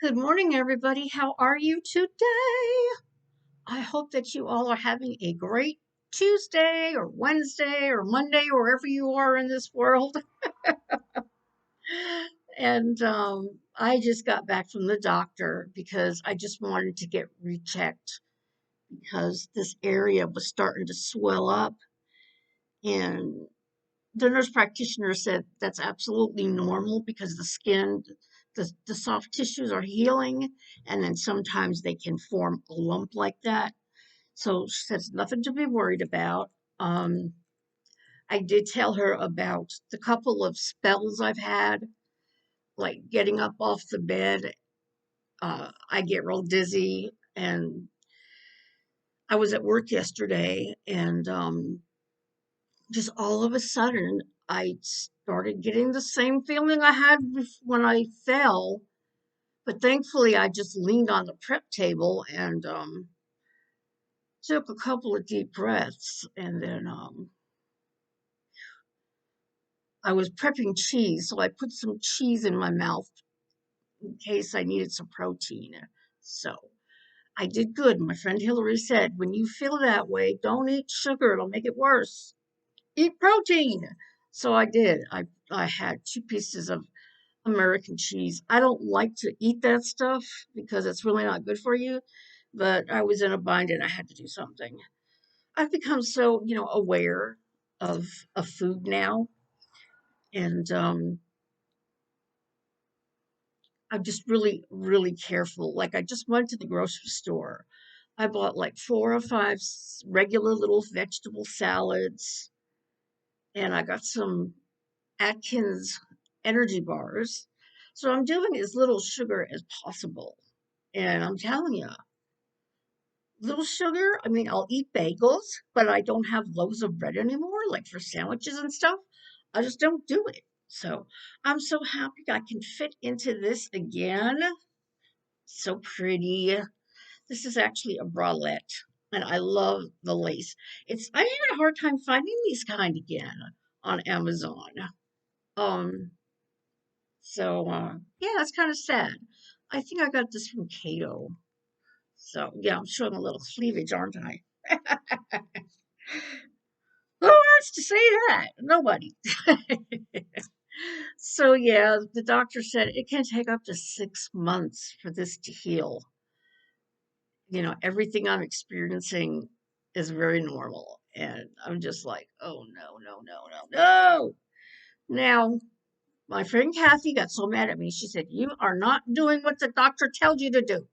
Good morning, everybody. How are you today? I hope that you all are having a great Tuesday or Wednesday or Monday, or wherever you are in this world. And I just got back from the doctor because I just wanted to get rechecked because this area was starting to swell up. And the nurse practitioner said that's absolutely normal because the skin, the soft tissues are healing, and then sometimes they can form a lump like that. So she says nothing to be worried about. Um, I did tell her about the couple of spells I've had, like getting up off the bed. I get real dizzy, and I was at work yesterday, and just all of a sudden, I started getting the same feeling I had when I fell. But thankfully, I just leaned on the prep table and took a couple of deep breaths, and then I was prepping cheese, so I put some cheese in my mouth in case I needed some protein. So I did good. My friend Hillary said, when you feel that way, don't eat sugar, it'll make it worse. Eat protein. So I did. I had 2 pieces of American cheese. I don't like to eat that stuff because it's really not good for you, but I was in a bind and I had to do something. I've become so, aware of food now, and I'm just really, really careful. Like I just went to the grocery store. I bought like 4 or 5 regular little vegetable salads, and I got some Atkins energy bars. So I'm doing as little sugar as possible. And I'm telling you, little sugar, I mean, I'll eat bagels, but I don't have loaves of bread anymore, like for sandwiches and stuff. I just don't do it. So I'm so happy I can fit into this again. So pretty. This is actually a bralette, and I love the lace. I had a hard time finding these kind again on Amazon. Um, yeah, that's kind of sad. I think I got this from Cato. So yeah, I'm showing a little cleavage, aren't I? Who wants to say that? Nobody. So yeah, the doctor said it can take up to 6 months for this to heal. Everything I'm experiencing is very normal. And I'm just like, oh no, no, no, no, no. Now, my friend Kathy got so mad at me. She said, you are not doing what the doctor tells you to do.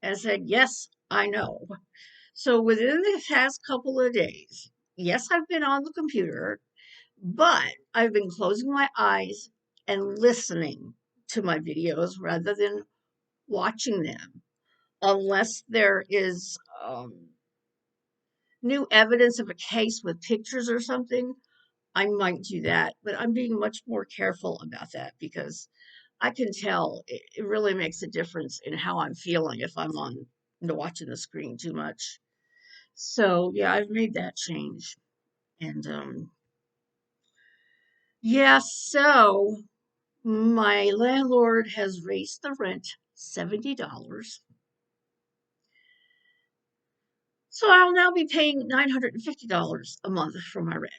And I said, yes, I know. So within the past couple of days, yes, I've been on the computer, but I've been closing my eyes and listening to my videos rather than watching them, unless there is new evidence of a case with pictures or something. I might do that, but I'm being much more careful about that because I can tell it really makes a difference in how I'm feeling if I'm on watching the screen too much. So yeah, I've made that change. And yeah, so my landlord has raised the rent $70. So I'll now be paying $950 a month for my rent.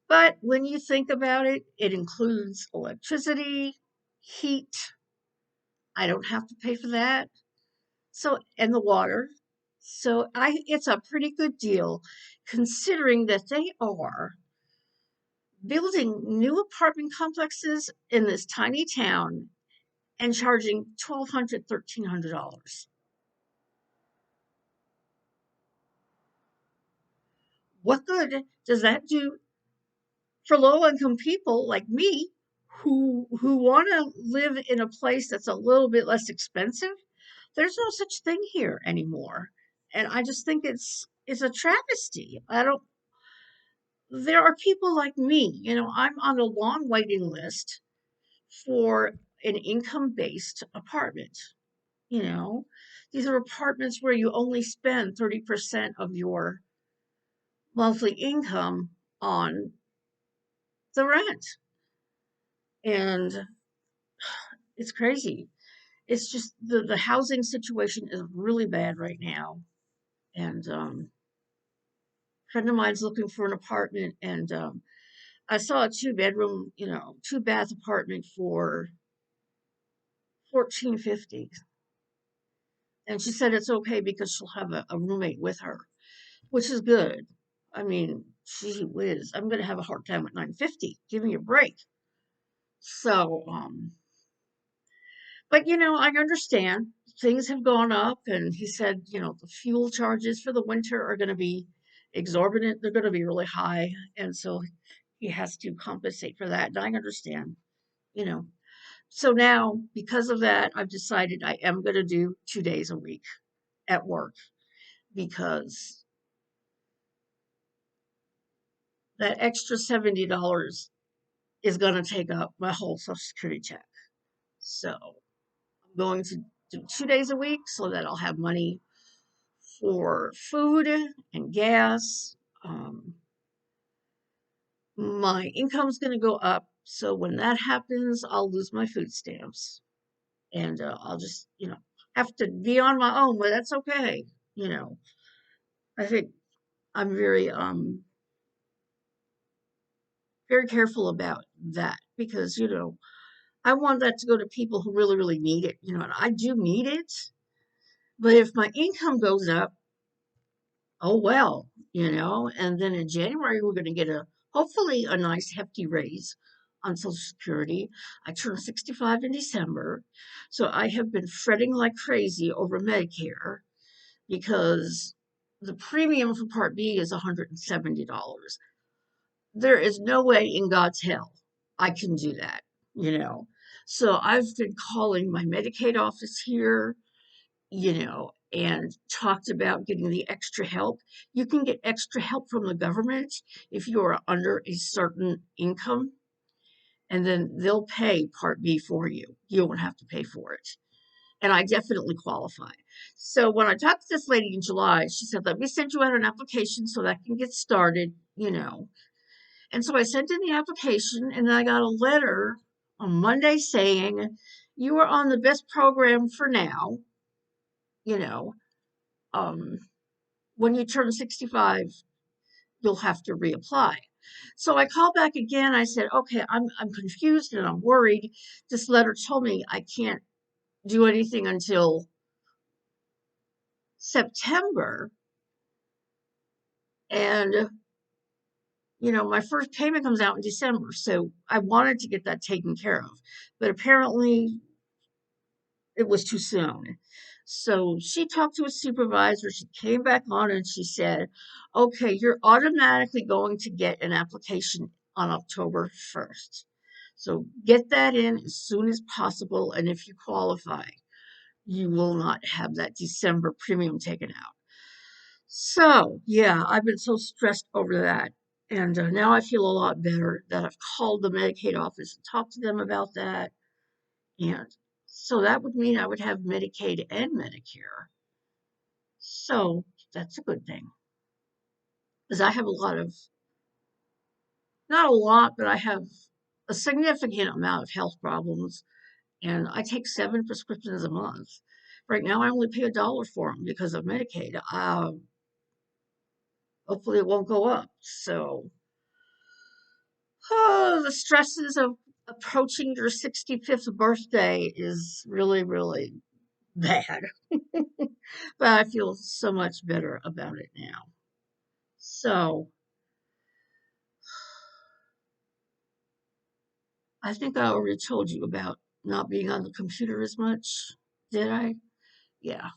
But when you think about it, it includes electricity, heat. I don't have to pay for that. So, and the water. So it's a pretty good deal considering that they are building new apartment complexes in this tiny town and charging $1,200, $1,300. What good does that do for low income people like me who want to live in a place that's a little bit less expensive? There's no such thing here anymore. And I just think it's a travesty. I don't There are people like me, I'm on a long waiting list for an income based apartment. You know, these are apartments where you only spend 30% of your monthly income on the rent. And it's crazy. it's just the housing situation is really bad right now. And a friend of mine's looking for an apartment, and I saw a 2 bedroom, 2 bath apartment for 1450, and she said it's okay because she'll have a roommate with her, which is good. I mean, gee whiz, I'm gonna have a hard time at 950. Give me a break. So, but I understand things have gone up, and he said, the fuel charges for the winter are going to be exorbitant. They're going to be really high, and so he has to compensate for that. And I understand, you know. So now, because of that, I've decided I am going to do 2 days a week at work because that extra $70 is going to take up my whole Social Security check. So I'm going to do 2 days a week so that I'll have money for food and gas. Um, my income's going to go up. So when that happens, I'll lose my food stamps and I'll just, have to be on my own, but that's okay. You know, I think I'm very careful about that because, I want that to go to people who really, really need it, and I do need it. But if my income goes up, oh well, and then in January we're going to get hopefully a nice hefty raise on Social Security. I turn 65 in December, so I have been fretting like crazy over Medicare because the premium for Part B is $170. There is no way in God's hell I can do that, you know. So I've been calling my Medicaid office here, and talked about getting the extra help. You can get extra help from the government if you are under a certain income, and then they'll pay Part B for you. You won't have to pay for it. And I definitely qualify. So when I talked to this lady in July, she said, let me send you out an application so that I can get started. And so I sent in the application, and then I got a letter on Monday saying, you are on the best program for now, you know. Um, when you turn 65, you'll have to reapply. So I called back again. I said, okay, I'm confused and I'm worried. This letter told me I can't do anything until September. And, my first payment comes out in December. So I wanted to get that taken care of. But apparently it was too soon. So she talked to a supervisor. She came back on and she said, okay, you're automatically going to get an application on October 1st. So get that in as soon as possible. And if you qualify, you will not have that December premium taken out. So, yeah, I've been so stressed over that. And now I feel a lot better that I've called the Medicaid office and talked to them about that. And so that would mean I would have Medicaid and Medicare. So that's a good thing because I have a lot of, not a lot, but I have a significant amount of health problems, and I take 7 prescriptions a month. Right now, I only pay $1 for them because of Medicaid. Hopefully, it won't go up. So, the stresses of approaching your 65th birthday is really, really bad. But I feel so much better about it now. So I think I already told you about not being on the computer as much. Did I? Yeah.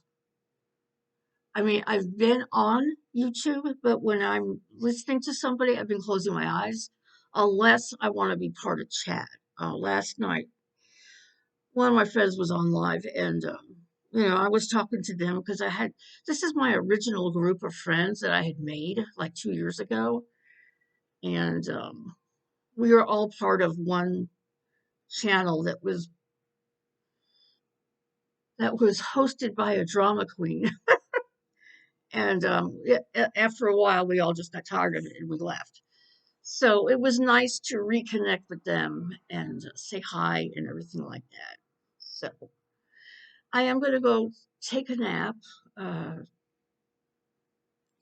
I mean, I've been on YouTube, but when I'm listening to somebody, I've been closing my eyes unless I want to be part of chat. Last night, one of my friends was on live, and I was talking to them because this is my original group of friends that I had made like 2 years ago, and we were all part of one channel that was hosted by a drama queen. And after a while, we all just got tired of it and we left. So it was nice to reconnect with them and say hi and everything like that. So I am going to go take a nap.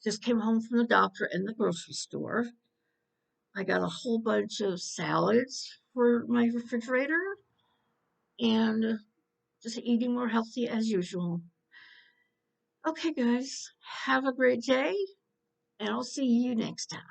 Just came home from the doctor and the grocery store. I got a whole bunch of salads for my refrigerator and just eating more healthy as usual. Okay, guys, have a great day, and I'll see you next time.